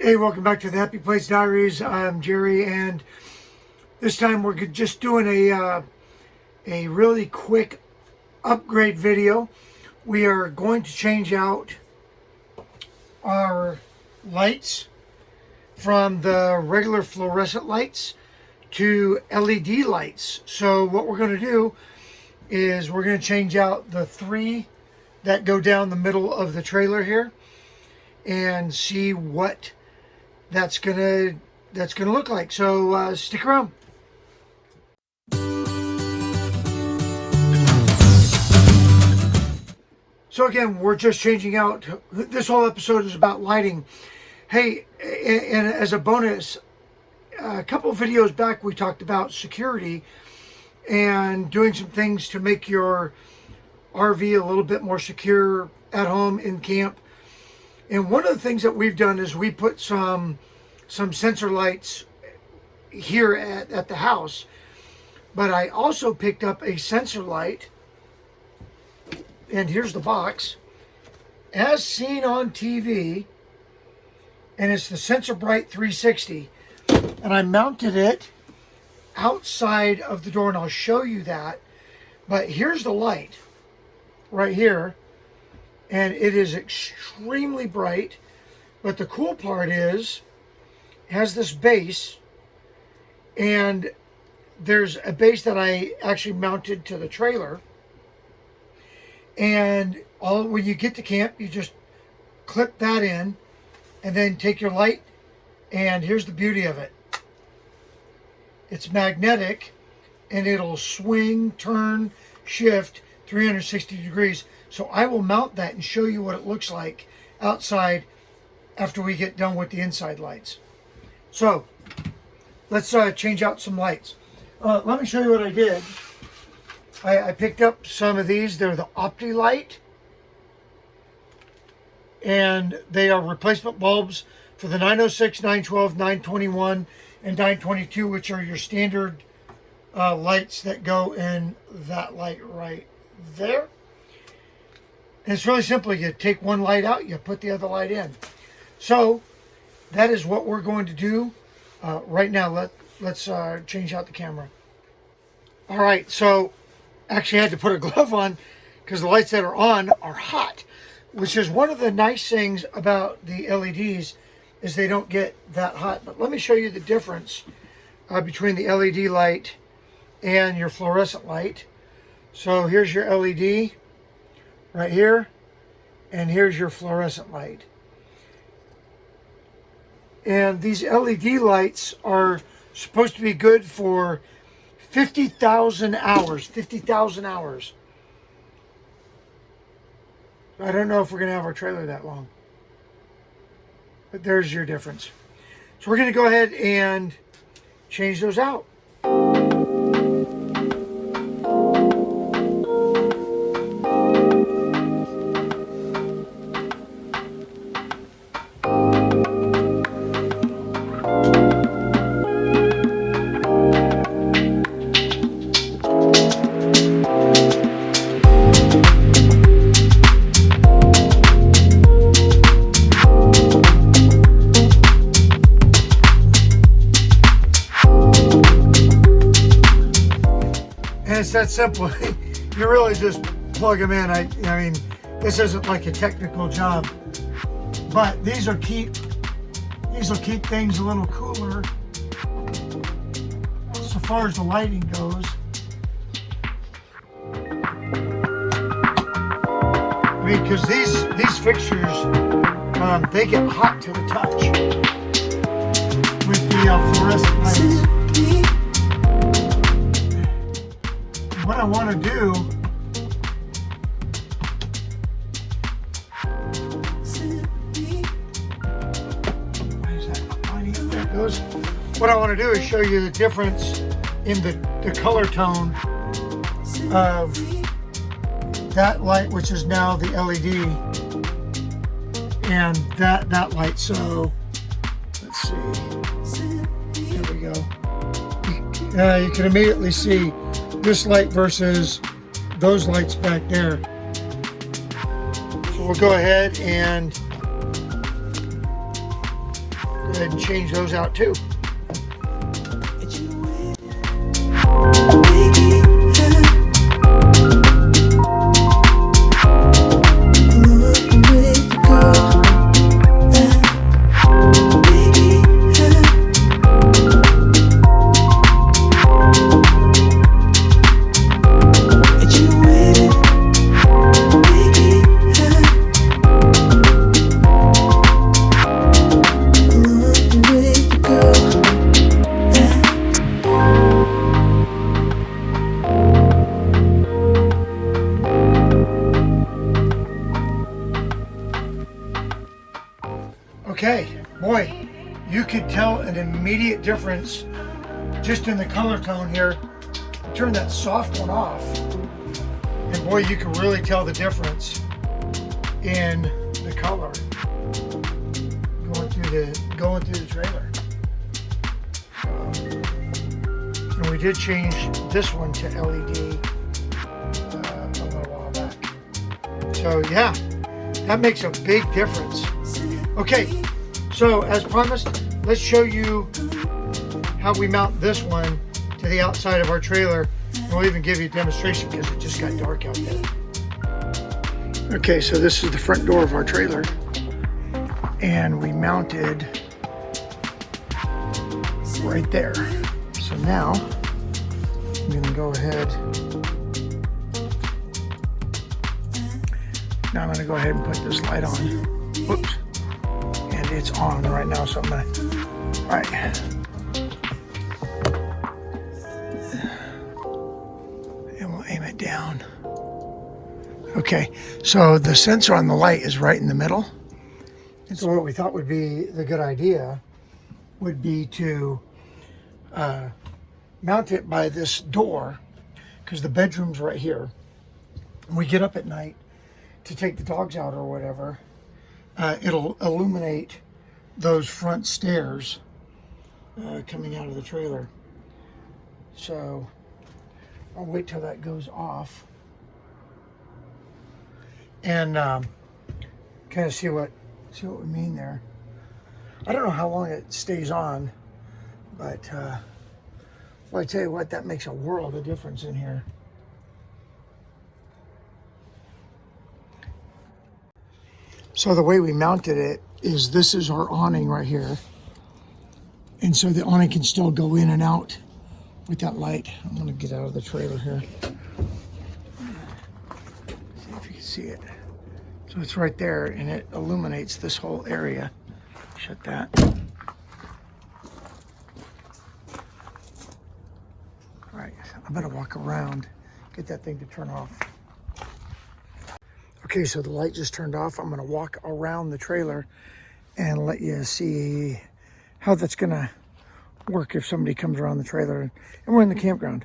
Hey, welcome back to the Happy Place Diaries. I'm Jerry, and this time we're just doing a really quick upgrade video. We are going to change out our lights from the regular fluorescent lights to LED lights. So what we're going to do is we're going to change out the 3 that go down the middle of the trailer here and see what that's gonna look like. So stick around. So again, we're just changing out. This whole episode is about lighting. Hey, and as a bonus, a couple of videos back we talked about security and doing some things to make your RV a little bit more secure at home, in camp. And one of the things that we've done is we put some sensor lights here at the house. But I also picked up a sensor light, and here's the box, as seen on TV, and it's the Sensor Bright 360. And I mounted it outside of the door, and I'll show you that. But here's the light right here. And it is extremely bright, but the cool part is it has this base, and there's a base that I actually mounted to the trailer. And when you get to camp, you just clip that in and then take your light, and here's the beauty of it. It's magnetic, and it'll swing, turn, shift 360 degrees. So I will mount that and show you what it looks like outside after we get done with the inside lights. So let's change out some lights. Let me show you what I did. I picked up some of these. They're the OptiLight, and they are replacement bulbs for the 906, 912, 921, and 922, which are your standard lights that go in that light right there. And it's really simple. You take one light out, you put the other light in. So that is what we're going to do right now. Let's change out the camera. All right, so actually I had to put a glove on because the lights that are on are hot, which is one of the nice things about the LEDs is they don't get that hot. But let me show you the difference between the LED light and your fluorescent light. So here's your LED right here, and here's your fluorescent light. And these LED lights are supposed to be good for 50,000 hours. 50,000 hours. I don't know if we're going to have our trailer that long. But there's your difference. So we're going to go ahead and change those out. It's that simple. You really just plug them in. I mean, this isn't like a technical job, but these will keep things a little cooler so far as the lighting goes. I mean, because these fixtures, they get hot to the touch with the fluorescent lights. What I want to do is show you the difference in the color tone of that light, which is now the LED, and that light. So let's see. There we go. You can immediately see this light versus those lights back there. So we'll go ahead and go ahead and change those out too. Okay, boy, you could tell an immediate difference just in the color tone here. Turn that soft one off, and boy, you can really tell the difference in the color going through the trailer. And we did change this one to LED a little while back. So yeah, that makes a big difference. Okay, so as promised, let's show you how we mount this one to the outside of our trailer. And we'll even give you a demonstration because it just got dark out there. Okay, so this is the front door of our trailer. And we mounted right there. So now I'm gonna go ahead. Now I'm gonna go ahead and put this light on. Whoops. It's on right now, so I'm gonna, all right. And we'll aim it down. Okay, so the sensor on the light is right in the middle. And so what we thought would be the good idea would be to mount it by this door, because the bedroom's right here. When we get up at night to take the dogs out or whatever, it'll illuminate those front stairs coming out of the trailer. So I'll wait till that goes off and kind of see what we mean there. I don't know how long it stays on, but well, I tell you what, that makes a world of difference in here. So the way we mounted it is this is our awning right here. And so the awning can still go in and out with that light. I'm gonna get out of the trailer here. See if you can see it. So it's right there and it illuminates this whole area. Shut that. All right, I better walk around, get that thing to turn off. Okay, so the light just turned off. I'm gonna walk around the trailer and let you see how that's gonna work if somebody comes around the trailer. And we're in the campground.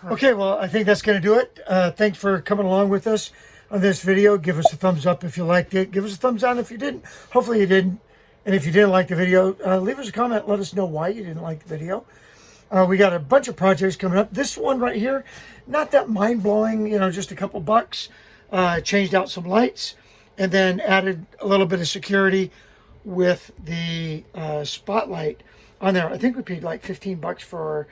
Okay, well, I think that's gonna do it. Thanks for coming along with us on this video. Give us a thumbs up if you liked it. Give us a thumbs down if you didn't. Hopefully you didn't. And if you didn't like the video, leave us a comment. Let us know why you didn't like the video. We got a bunch of projects coming up. This one right here, not that mind-blowing, you know, just a couple bucks. Changed out some lights and then added a little bit of security with the spotlight on there. I think we paid like 15 bucks for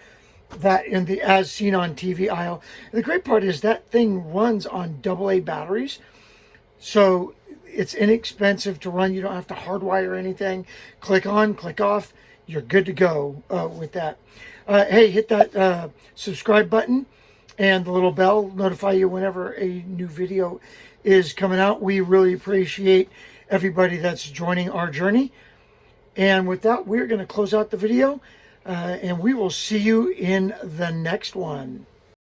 that in the as seen on TV aisle. And the great part is that thing runs on AA batteries, so it's inexpensive to run. You don't have to hardwire anything. Click on, click off, you're good to go with that. Hey, hit that subscribe button and the little bell, notify you whenever a new video is coming out. We really appreciate everybody that's joining our journey. And with that, we're going to close out the video. And we will see you in the next one.